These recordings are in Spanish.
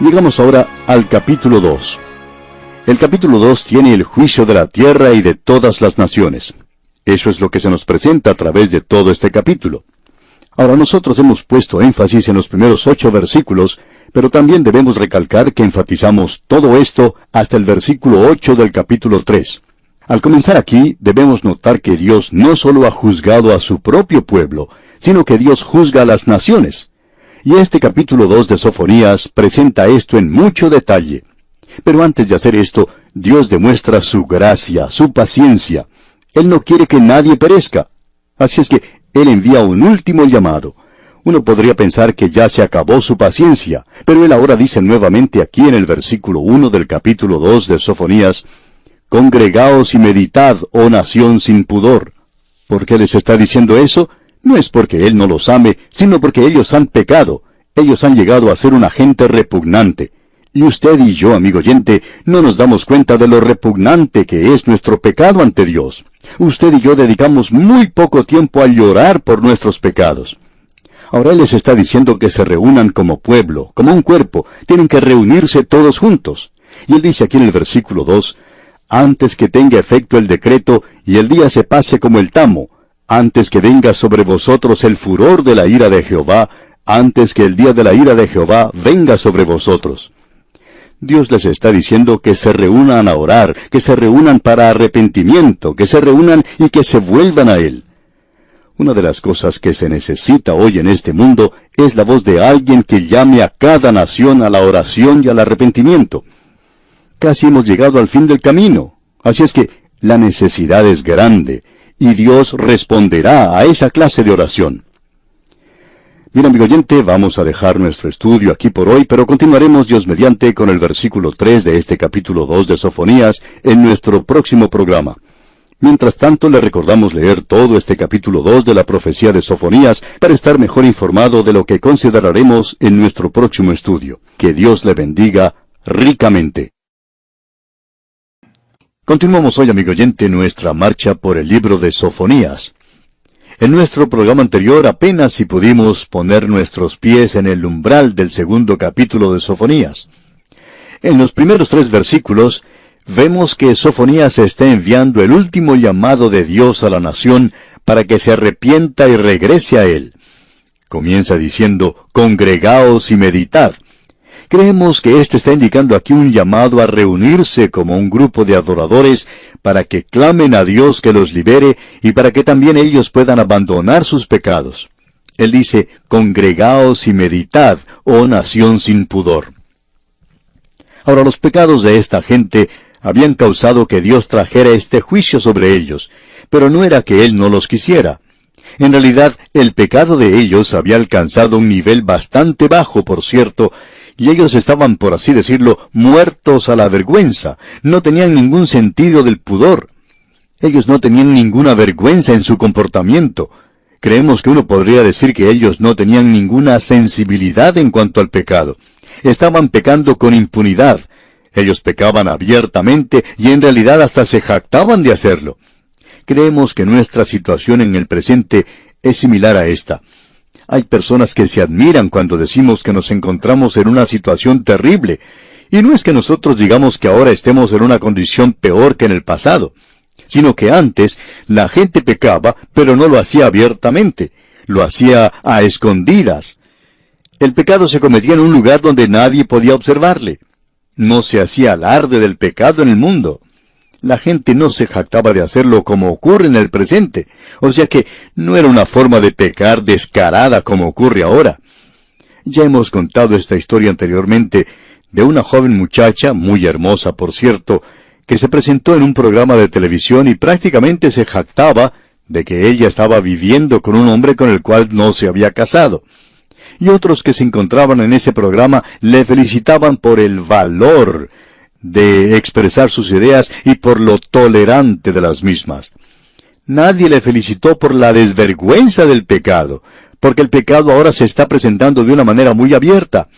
Llegamos ahora al capítulo 2. El capítulo 2 tiene el juicio de la tierra y de todas las naciones. Eso es lo que se nos presenta a través de todo este capítulo. Ahora nosotros hemos puesto énfasis en los primeros 8 versículos, pero también debemos recalcar que enfatizamos todo esto hasta el versículo 8 del capítulo 3. Al comenzar aquí, debemos notar que Dios no solo ha juzgado a su propio pueblo, sino que Dios juzga a las naciones. Y este capítulo 2 de Sofonías presenta esto en mucho detalle. Pero antes de hacer esto, Dios demuestra su gracia, su paciencia. Él no quiere que nadie perezca. Así es que Él envía un último llamado. Uno podría pensar que ya se acabó su paciencia, pero Él ahora dice nuevamente aquí en el versículo 1 del capítulo 2 de Sofonías, «Congregaos y meditad, oh nación sin pudor». ¿Por qué les está diciendo eso? No es porque Él no los ame, sino porque ellos han pecado. Ellos han llegado a ser una gente repugnante. Y usted y yo, amigo oyente, no nos damos cuenta de lo repugnante que es nuestro pecado ante Dios. Usted y yo dedicamos muy poco tiempo a llorar por nuestros pecados. Ahora Él les está diciendo que se reúnan como pueblo, como un cuerpo. Tienen que reunirse todos juntos. Y Él dice aquí en el versículo 2, «Antes que tenga efecto el decreto y el día se pase como el tamo, antes que venga sobre vosotros el furor de la ira de Jehová, antes que el día de la ira de Jehová venga sobre vosotros». Dios les está diciendo que se reúnan a orar, que se reúnan para arrepentimiento, que se reúnan y que se vuelvan a Él. Una de las cosas que se necesita hoy en este mundo es la voz de alguien que llame a cada nación a la oración y al arrepentimiento. Casi hemos llegado al fin del camino, así es que la necesidad es grande, y Dios responderá a esa clase de oración. Bien, amigo oyente, vamos a dejar nuestro estudio aquí por hoy, pero continuaremos Dios mediante con el versículo 3 de este capítulo 2 de Sofonías en nuestro próximo programa. Mientras tanto, le recordamos leer todo este capítulo 2 de la profecía de Sofonías para estar mejor informado de lo que consideraremos en nuestro próximo estudio. Que Dios le bendiga ricamente. Continuamos hoy, amigo oyente, nuestra marcha por el libro de Sofonías. En nuestro programa anterior apenas si pudimos poner nuestros pies en el umbral del segundo capítulo de Sofonías. En los primeros 3 versículos, vemos que Sofonías está enviando el último llamado de Dios a la nación para que se arrepienta y regrese a Él. Comienza diciendo, «Congregaos y meditad». Creemos que esto está indicando aquí un llamado a reunirse como un grupo de adoradores para que clamen a Dios que los libere y para que también ellos puedan abandonar sus pecados. Él dice, «Congregaos y meditad, oh nación sin pudor». Ahora, los pecados de esta gente habían causado que Dios trajera este juicio sobre ellos, pero no era que Él no los quisiera. En realidad, el pecado de ellos había alcanzado un nivel bastante bajo, por cierto, y ellos estaban, por así decirlo, muertos a la vergüenza. No tenían ningún sentido del pudor. Ellos no tenían ninguna vergüenza en su comportamiento. Creemos que uno podría decir que ellos no tenían ninguna sensibilidad en cuanto al pecado. Estaban pecando con impunidad. Ellos pecaban abiertamente y en realidad hasta se jactaban de hacerlo. Creemos que nuestra situación en el presente es similar a esta. Hay personas que se admiran cuando decimos que nos encontramos en una situación terrible. Y no es que nosotros digamos que ahora estemos en una condición peor que en el pasado, sino que antes la gente pecaba, pero no lo hacía abiertamente. Lo hacía a escondidas. El pecado se cometía en un lugar donde nadie podía observarle. No se hacía alarde del pecado en el mundo. La gente no se jactaba de hacerlo como ocurre en el presente. O sea que no era una forma de pecar descarada como ocurre ahora. Ya hemos contado esta historia anteriormente de una joven muchacha, muy hermosa por cierto, que se presentó en un programa de televisión y prácticamente se jactaba de que ella estaba viviendo con un hombre con el cual no se había casado. Y otros que se encontraban en ese programa le felicitaban por el valor de expresar sus ideas y por lo tolerante de las mismas. Nadie le felicitó por la desvergüenza del pecado, porque el pecado ahora se está presentando de una manera muy abierta.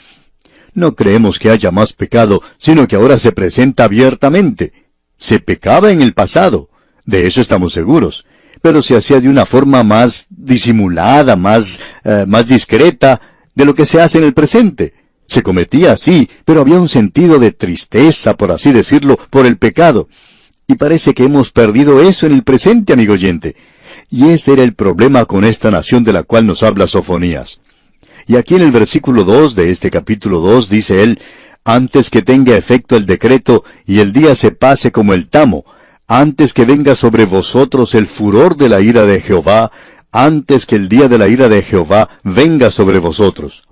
No creemos que haya más pecado, sino que ahora se presenta abiertamente. Se pecaba en el pasado, de eso estamos seguros, pero se hacía de una forma más disimulada, más discreta de lo que se hace en el presente. Se cometía así, pero había un sentido de tristeza, por así decirlo, por el pecado. Y parece que hemos perdido eso en el presente, amigo oyente. Y ese era el problema con esta nación de la cual nos habla Sofonías. Y aquí en el versículo 2 de este capítulo 2 dice él, antes que tenga efecto el decreto y el día se pase como el tamo, antes que venga sobre vosotros el furor de la ira de Jehová, antes que el día de la ira de Jehová venga sobre vosotros.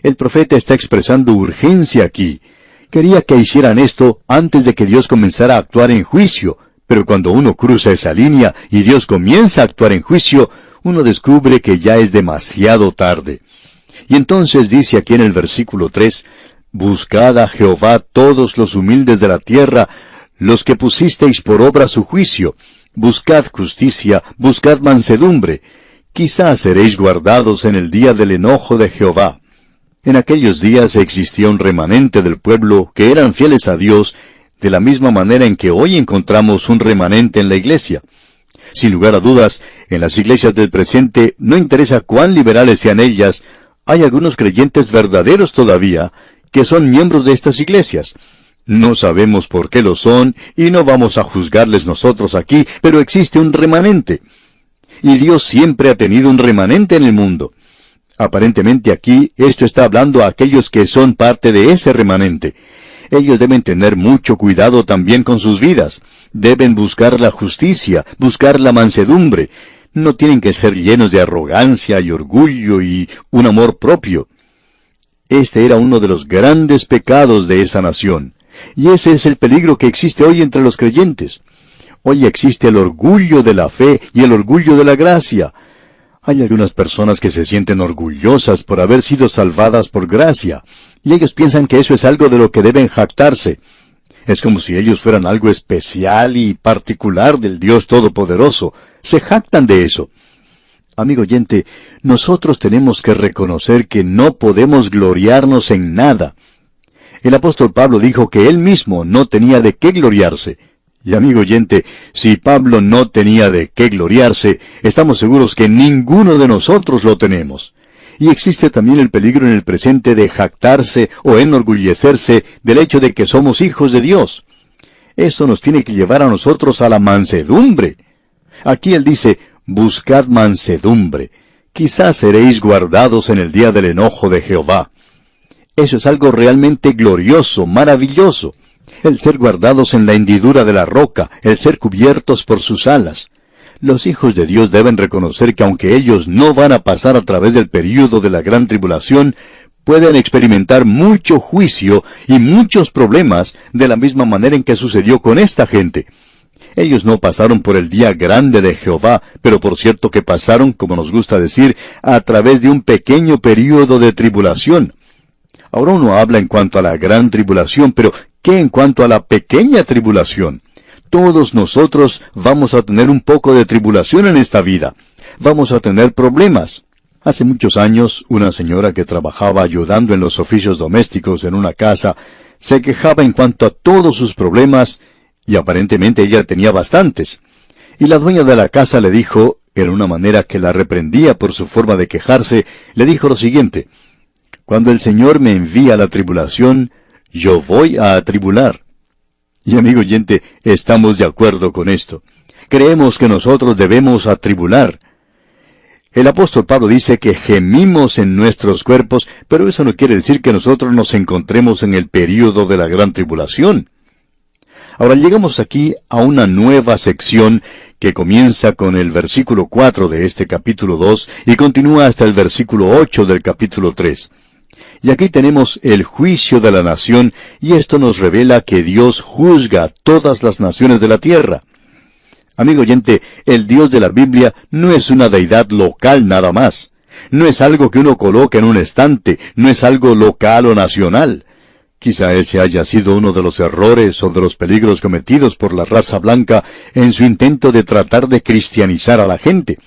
El profeta está expresando urgencia aquí. Quería que hicieran esto antes de que Dios comenzara a actuar en juicio, pero cuando uno cruza esa línea y Dios comienza a actuar en juicio, uno descubre que ya es demasiado tarde. Y entonces dice aquí en el versículo 3, buscad a Jehová todos los humildes de la tierra, los que pusisteis por obra su juicio, buscad justicia, buscad mansedumbre, quizás seréis guardados en el día del enojo de Jehová. En aquellos días existía un remanente del pueblo que eran fieles a Dios, de la misma manera en que hoy encontramos un remanente en la iglesia. Sin lugar a dudas, en las iglesias del presente, no interesa cuán liberales sean ellas, hay algunos creyentes verdaderos todavía, que son miembros de estas iglesias. No sabemos por qué lo son, y no vamos a juzgarles nosotros aquí, pero existe un remanente. Y Dios siempre ha tenido un remanente en el mundo. Aparentemente aquí, esto está hablando a aquellos que son parte de ese remanente. Ellos deben tener mucho cuidado también con sus vidas. Deben buscar la justicia, buscar la mansedumbre. No tienen que ser llenos de arrogancia y orgullo y un amor propio. Este era uno de los grandes pecados de esa nación. Y ese es el peligro que existe hoy entre los creyentes. Hoy existe el orgullo de la fe y el orgullo de la gracia. Hay algunas personas que se sienten orgullosas por haber sido salvadas por gracia, y ellos piensan que eso es algo de lo que deben jactarse. Es como si ellos fueran algo especial y particular del Dios Todopoderoso. Se jactan de eso. Amigo oyente, nosotros tenemos que reconocer que no podemos gloriarnos en nada. El apóstol Pablo dijo que él mismo no tenía de qué gloriarse. Y amigo oyente, si Pablo no tenía de qué gloriarse, estamos seguros que ninguno de nosotros lo tenemos. Y existe también el peligro en el presente de jactarse o enorgullecerse del hecho de que somos hijos de Dios. Eso nos tiene que llevar a nosotros a la mansedumbre. Aquí él dice, buscad mansedumbre. Quizás seréis guardados en el día del enojo de Jehová. Eso es algo realmente glorioso, maravilloso. El ser guardados en la hendidura de la roca, el ser cubiertos por sus alas. Los hijos de Dios deben reconocer que aunque ellos no van a pasar a través del período de la gran tribulación, pueden experimentar mucho juicio y muchos problemas de la misma manera en que sucedió con esta gente. Ellos no pasaron por el día grande de Jehová, pero por cierto que pasaron, como nos gusta decir, a través de un pequeño período de tribulación. Ahora uno habla en cuanto a la gran tribulación, pero ¿qué en cuanto a la pequeña tribulación? Todos nosotros vamos a tener un poco de tribulación en esta vida. Vamos a tener problemas. Hace muchos años, una señora que trabajaba ayudando en los oficios domésticos en una casa, se quejaba en cuanto a todos sus problemas, y aparentemente ella tenía bastantes. Y la dueña de la casa le dijo, en una manera que la reprendía por su forma de quejarse, le dijo lo siguiente: cuando el Señor me envía la tribulación, yo voy a atribular. Y amigo oyente, estamos de acuerdo con esto. Creemos que nosotros debemos atribular. El apóstol Pablo dice que gemimos en nuestros cuerpos, pero eso no quiere decir que nosotros nos encontremos en el período de la gran tribulación. Ahora llegamos aquí a una nueva sección que comienza con el versículo 4 de este capítulo 2 y continúa hasta el versículo 8 del capítulo 3. Y aquí tenemos el juicio de la nación, y esto nos revela que Dios juzga a todas las naciones de la tierra. Amigo oyente, el Dios de la Biblia no es una deidad local nada más. No es algo que uno coloca en un estante, no es algo local o nacional. Quizá ese haya sido uno de los errores o de los peligros cometidos por la raza blanca en su intento de tratar de cristianizar a la gente.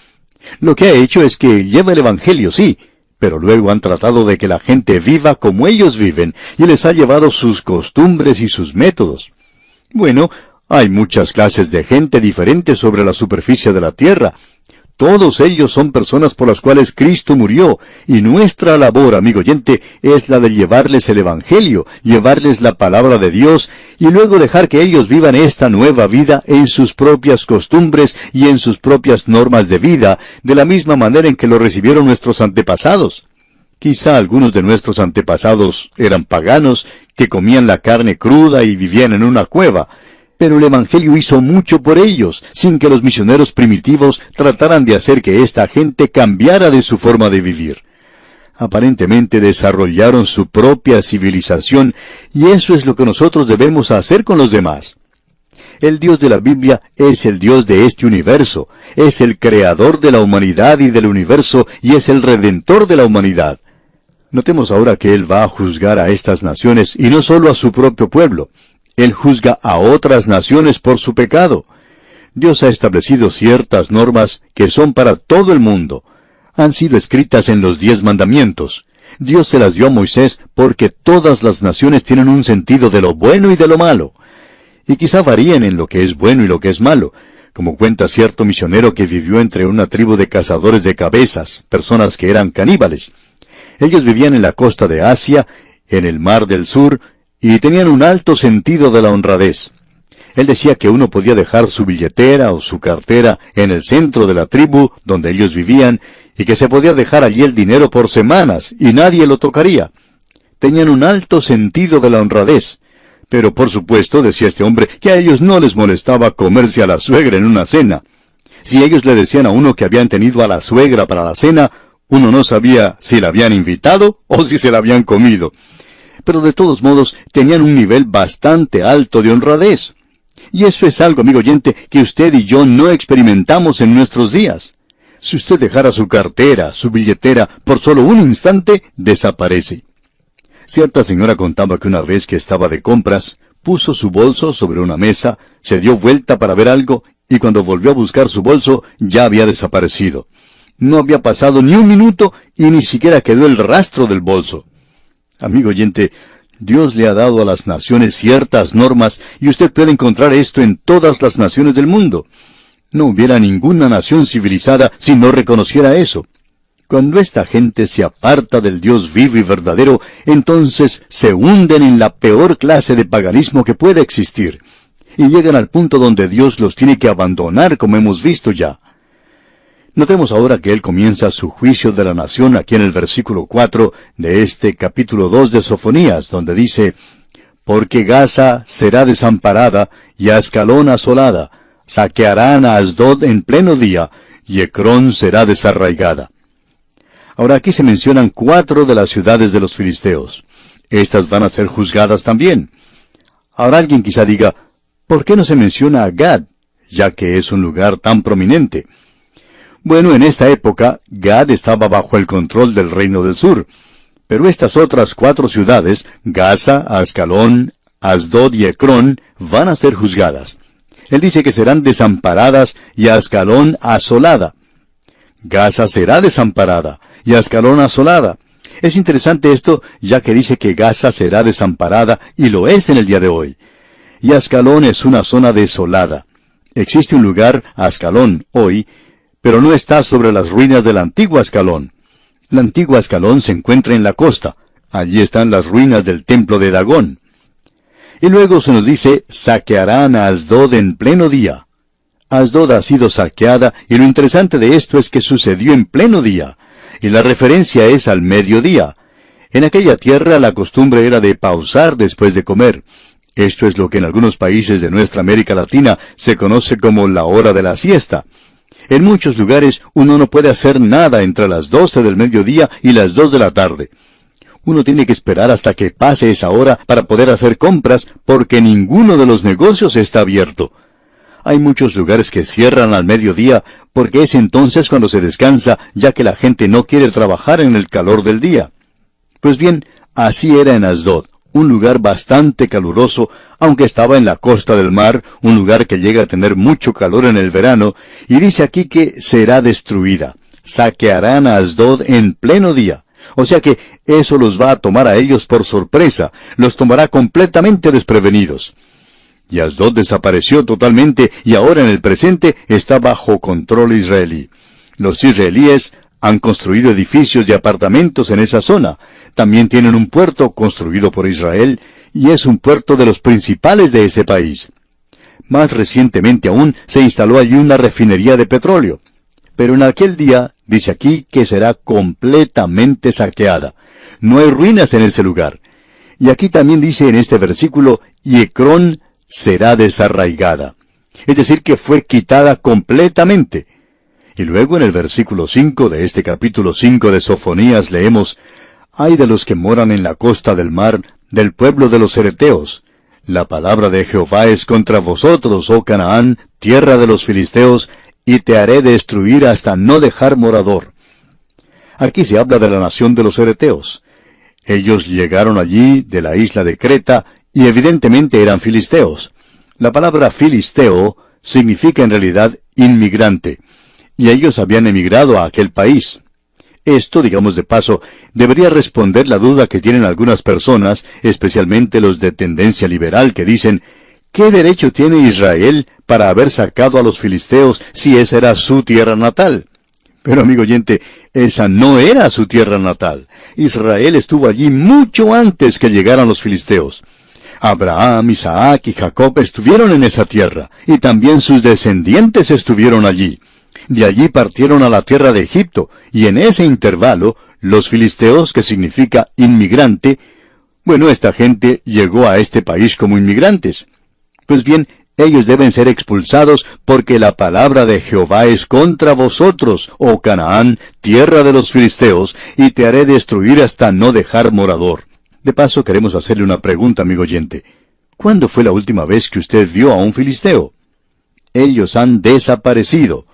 Lo que ha hecho es que lleva el Evangelio, sí, pero luego han tratado de que la gente viva como ellos viven, y les ha llevado sus costumbres y sus métodos. Bueno, hay muchas clases de gente diferentes sobre la superficie de la tierra. Todos ellos son personas por las cuales Cristo murió, y nuestra labor, amigo oyente, es la de llevarles el Evangelio, llevarles la palabra de Dios, y luego dejar que ellos vivan esta nueva vida en sus propias costumbres y en sus propias normas de vida, de la misma manera en que lo recibieron nuestros antepasados. Quizá algunos de nuestros antepasados eran paganos, que comían la carne cruda y vivían en una cueva, pero el Evangelio hizo mucho por ellos, sin que los misioneros primitivos trataran de hacer que esta gente cambiara de su forma de vivir. Aparentemente desarrollaron su propia civilización, y eso es lo que nosotros debemos hacer con los demás. El Dios de la Biblia es el Dios de este universo, es el creador de la humanidad y del universo, y es el redentor de la humanidad. Notemos ahora que Él va a juzgar a estas naciones, y no solo a su propio pueblo. Él juzga a otras naciones por su pecado. Dios ha establecido ciertas normas que son para todo el mundo. Han sido escritas en los 10 mandamientos. Dios se las dio a Moisés porque todas las naciones tienen un sentido de lo bueno y de lo malo. Y quizá varíen en lo que es bueno y lo que es malo, como cuenta cierto misionero que vivió entre una tribu de cazadores de cabezas, personas que eran caníbales. Ellos vivían en la costa de Asia, en el Mar del Sur, y tenían un alto sentido de la honradez. Él decía que uno podía dejar su billetera o su cartera en el centro de la tribu donde ellos vivían, y que se podía dejar allí el dinero por semanas, y nadie lo tocaría. Tenían un alto sentido de la honradez. Pero por supuesto, decía este hombre, que a ellos no les molestaba comerse a la suegra en una cena. Si ellos le decían a uno que habían tenido a la suegra para la cena, uno no sabía si la habían invitado o si se la habían comido. Pero de todos modos tenían un nivel bastante alto de honradez. Y eso es algo, amigo oyente, que usted y yo no experimentamos en nuestros días. Si usted dejara su cartera, su billetera, por solo un instante, desaparece. Cierta señora contaba que una vez que estaba de compras, puso su bolso sobre una mesa, se dio vuelta para ver algo, y cuando volvió a buscar su bolso, ya había desaparecido. No había pasado ni un minuto, y ni siquiera quedó el rastro del bolso. Amigo oyente, Dios le ha dado a las naciones ciertas normas, y usted puede encontrar esto en todas las naciones del mundo. No hubiera ninguna nación civilizada si no reconociera eso. Cuando esta gente se aparta del Dios vivo y verdadero, entonces se hunden en la peor clase de paganismo que puede existir, y llegan al punto donde Dios los tiene que abandonar, como hemos visto ya. Notemos ahora que Él comienza su juicio de la nación aquí en el versículo 4 de este capítulo 2 de Sofonías, donde dice, «Porque Gaza será desamparada y Ascalón asolada, saquearán a Asdod en pleno día, y Ecrón será desarraigada». Ahora aquí se mencionan 4 de las ciudades de los filisteos. Estas van a ser juzgadas también. Ahora alguien quizá diga, ¿por qué no se menciona a Gad, ya que es un lugar tan prominente? Bueno, en esta época, Gad estaba bajo el control del reino del sur. Pero estas otras 4 ciudades, Gaza, Ascalón, Asdod y Ecrón, van a ser juzgadas. Él dice que serán desamparadas y Ascalón asolada. Gaza será desamparada y Ascalón asolada. Es interesante esto, ya que dice que Gaza será desamparada, y lo es en el día de hoy. Y Ascalón es una zona desolada. Existe un lugar, Ascalón, hoy, pero no está sobre las ruinas del antiguo Ascalón. La antigua Ascalón se encuentra en la costa. Allí están las ruinas del templo de Dagón. Y luego se nos dice, saquearán a Asdod en pleno día. Asdod ha sido saqueada, y lo interesante de esto es que sucedió en pleno día, y la referencia es al mediodía. En aquella tierra la costumbre era de pausar después de comer. Esto es lo que en algunos países de nuestra América Latina se conoce como la hora de la siesta. En muchos lugares uno no puede hacer nada entre las 12 del mediodía y las 2 de la tarde. Uno tiene que esperar hasta que pase esa hora para poder hacer compras, porque ninguno de los negocios está abierto. Hay muchos lugares que cierran al mediodía, porque es entonces cuando se descansa, ya que la gente no quiere trabajar en el calor del día. Pues bien, así era en Asdod, un lugar bastante caluroso, aunque estaba en la costa del mar, un lugar que llega a tener mucho calor en el verano, y dice aquí que será destruida. Saquearán a Asdod en pleno día. O sea que eso los va a tomar a ellos por sorpresa, los tomará completamente desprevenidos. Y Asdod desapareció totalmente, y ahora en el presente está bajo control israelí. Los israelíes han construido edificios de apartamentos en esa zona. También tienen un puerto construido por Israel, y es un puerto de los principales de ese país. Más recientemente aún se instaló allí una refinería de petróleo. Pero en aquel día, dice aquí, que será completamente saqueada. No hay ruinas en ese lugar. Y aquí también dice en este versículo, y Ecrón será desarraigada. Es decir, que fue quitada completamente. Y luego en el versículo 5 de este capítulo 5 de Sofonías leemos, «Ay de los que moran en la costa del mar, del pueblo de los cereteos. La palabra de Jehová es contra vosotros, oh Canaán, tierra de los filisteos, y te haré destruir hasta no dejar morador». Aquí se habla de la nación de los cereteos. Ellos llegaron allí de la isla de Creta, y evidentemente eran filisteos. La palabra filisteo significa en realidad inmigrante, y ellos habían emigrado a aquel país. Esto, digamos de paso, debería responder la duda que tienen algunas personas, especialmente los de tendencia liberal, que dicen, ¿qué derecho tiene Israel para haber sacado a los filisteos si esa era su tierra natal? Pero, amigo oyente, esa no era su tierra natal. Israel estuvo allí mucho antes que llegaran los filisteos. Abraham, Isaac y Jacob estuvieron en esa tierra, y también sus descendientes estuvieron allí. De allí partieron a la tierra de Egipto, y en ese intervalo, los filisteos, que significa inmigrante, bueno, esta gente llegó a este país como inmigrantes. Pues bien, ellos deben ser expulsados porque la palabra de Jehová es contra vosotros, oh Canaán, tierra de los filisteos, y te haré destruir hasta no dejar morador. De paso, queremos hacerle una pregunta, amigo oyente. ¿Cuándo fue la última vez que usted vio a un filisteo? Ellos han desaparecido.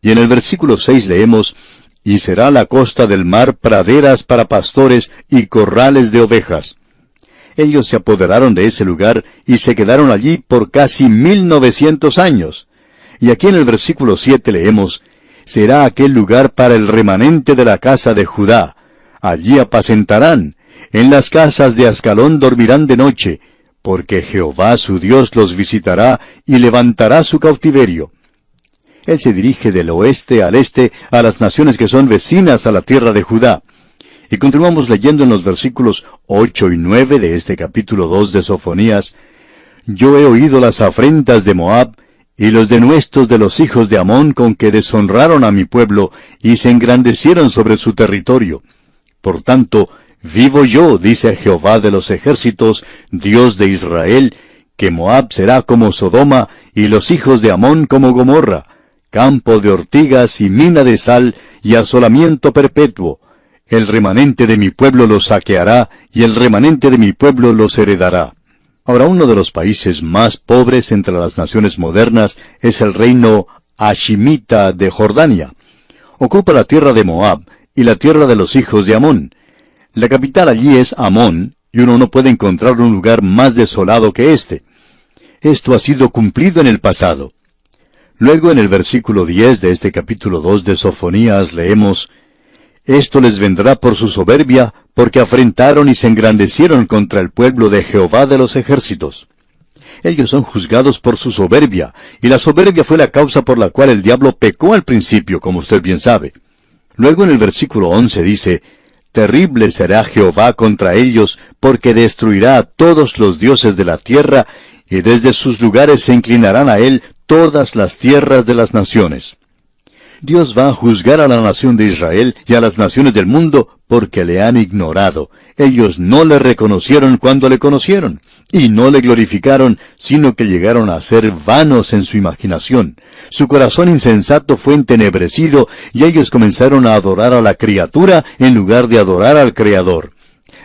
Y en el versículo 6 leemos, «Y será la costa del mar praderas para pastores y corrales de ovejas». Ellos se apoderaron de ese lugar y se quedaron allí por casi 1900 años. Y aquí en el versículo 7 leemos, «Será aquel lugar para el remanente de la casa de Judá. Allí apacentarán. En las casas de Ascalón dormirán de noche, porque Jehová su Dios los visitará y levantará su cautiverio». Él se dirige del oeste al este a las naciones que son vecinas a la tierra de Judá. Y continuamos leyendo en los versículos 8 y 9 de este capítulo 2 de Sofonías, «Yo he oído las afrentas de Moab, y los denuestos de los hijos de Amón con que deshonraron a mi pueblo, y se engrandecieron sobre su territorio. Por tanto, vivo yo, dice Jehová de los ejércitos, Dios de Israel, que Moab será como Sodoma, y los hijos de Amón como Gomorra, campo de ortigas y mina de sal, y asolamiento perpetuo. El remanente de mi pueblo los saqueará, y el remanente de mi pueblo los heredará». Ahora, uno de los países más pobres entre las naciones modernas es el reino hashimita de Jordania. Ocupa la tierra de Moab y la tierra de los hijos de Amón. La capital allí es Amón, y uno no puede encontrar un lugar más desolado que este. Esto ha sido cumplido en el pasado. Luego en el versículo 10 de este capítulo 2 de Sofonías leemos, «Esto les vendrá por su soberbia, porque afrentaron y se engrandecieron contra el pueblo de Jehová de los ejércitos». Ellos son juzgados por su soberbia, y la soberbia fue la causa por la cual el diablo pecó al principio, como usted bien sabe. Luego en el versículo 11 dice, «Terrible será Jehová contra ellos, porque destruirá a todos los dioses de la tierra, y desde sus lugares se inclinarán a él todas las tierras de las naciones». Dios va a juzgar a la nación de Israel y a las naciones del mundo porque le han ignorado. Ellos no le reconocieron cuando le conocieron, y no le glorificaron, sino que llegaron a ser vanos en su imaginación. Su corazón insensato fue entenebrecido, y ellos comenzaron a adorar a la criatura en lugar de adorar al Creador.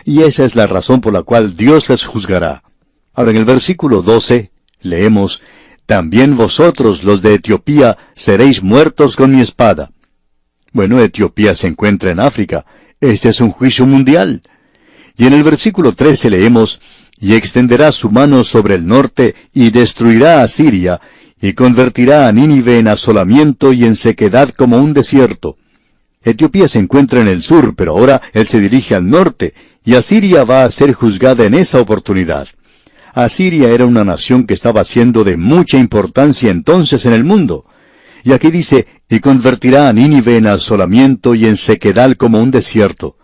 Y esa es la razón por la cual Dios les juzgará. Ahora en el versículo 12 leemos, «También vosotros, los de Etiopía, seréis muertos con mi espada». Bueno, Etiopía se encuentra en África. Este es un juicio mundial. Y en el versículo 13 leemos, «Y extenderá su mano sobre el norte, y destruirá a Siria, y convertirá a Nínive en asolamiento y en sequedad como un desierto». Etiopía se encuentra en el sur, pero ahora él se dirige al norte, y Asiria va a ser juzgada en esa oportunidad. Asiria era una nación que estaba siendo de mucha importancia entonces en el mundo. Y aquí dice, y convertirá a Nínive en asolamiento y en sequedal como un desierto.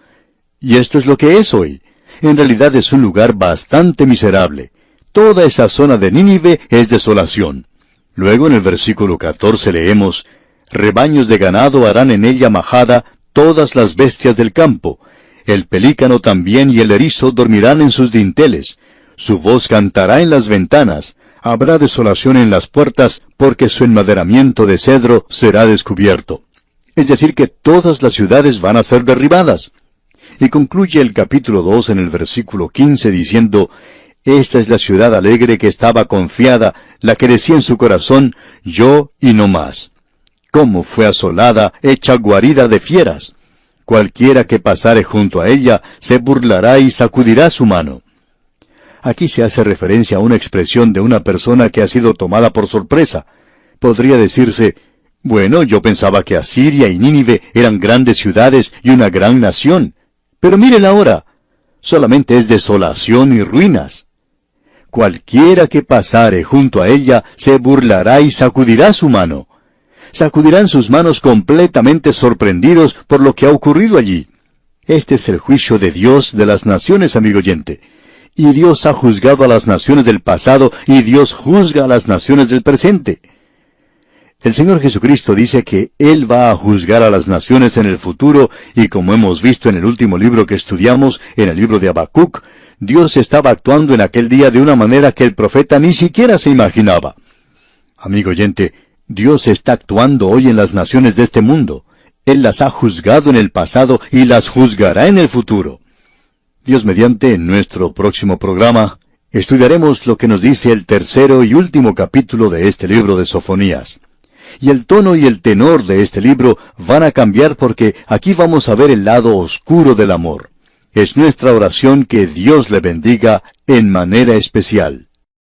Y esto es lo que es hoy. En realidad es un lugar bastante miserable. Toda esa zona de Nínive es desolación. Luego en el versículo 14 leemos, rebaños de ganado harán en ella majada todas las bestias del campo. El pelícano también y el erizo dormirán en sus dinteles. Su voz cantará en las ventanas. Habrá desolación en las puertas, porque su enmaderamiento de cedro será descubierto. Es decir, que todas las ciudades van a ser derribadas. Y concluye el capítulo 2 en el versículo 15 diciendo, esta es la ciudad alegre que estaba confiada, la que decía en su corazón, yo y no más. Cómo fue asolada, hecha guarida de fieras. Cualquiera que pasare junto a ella, se burlará y sacudirá su mano. Aquí se hace referencia a una expresión de una persona que ha sido tomada por sorpresa. Podría decirse, bueno, yo pensaba que Asiria y Nínive eran grandes ciudades y una gran nación. Pero miren ahora, solamente es desolación y ruinas. Cualquiera que pasare junto a ella, se burlará y sacudirá su mano. Sacudirán sus manos completamente sorprendidos por lo que ha ocurrido allí. Este es el juicio de Dios de las naciones, amigo oyente. Y Dios ha juzgado a las naciones del pasado, y Dios juzga a las naciones del presente. El Señor Jesucristo dice que Él va a juzgar a las naciones en el futuro, y como hemos visto en el último libro que estudiamos, en el libro de Habacuc, Dios estaba actuando en aquel día de una manera que el profeta ni siquiera se imaginaba. Amigo oyente, Dios está actuando hoy en las naciones de este mundo. Él las ha juzgado en el pasado y las juzgará en el futuro. Dios mediante, en nuestro próximo programa, estudiaremos lo que nos dice el tercero y último capítulo de este libro de Sofonías. Y el tono y el tenor de este libro van a cambiar porque aquí vamos a ver el lado oscuro del amor. Es nuestra oración que Dios le bendiga en manera especial.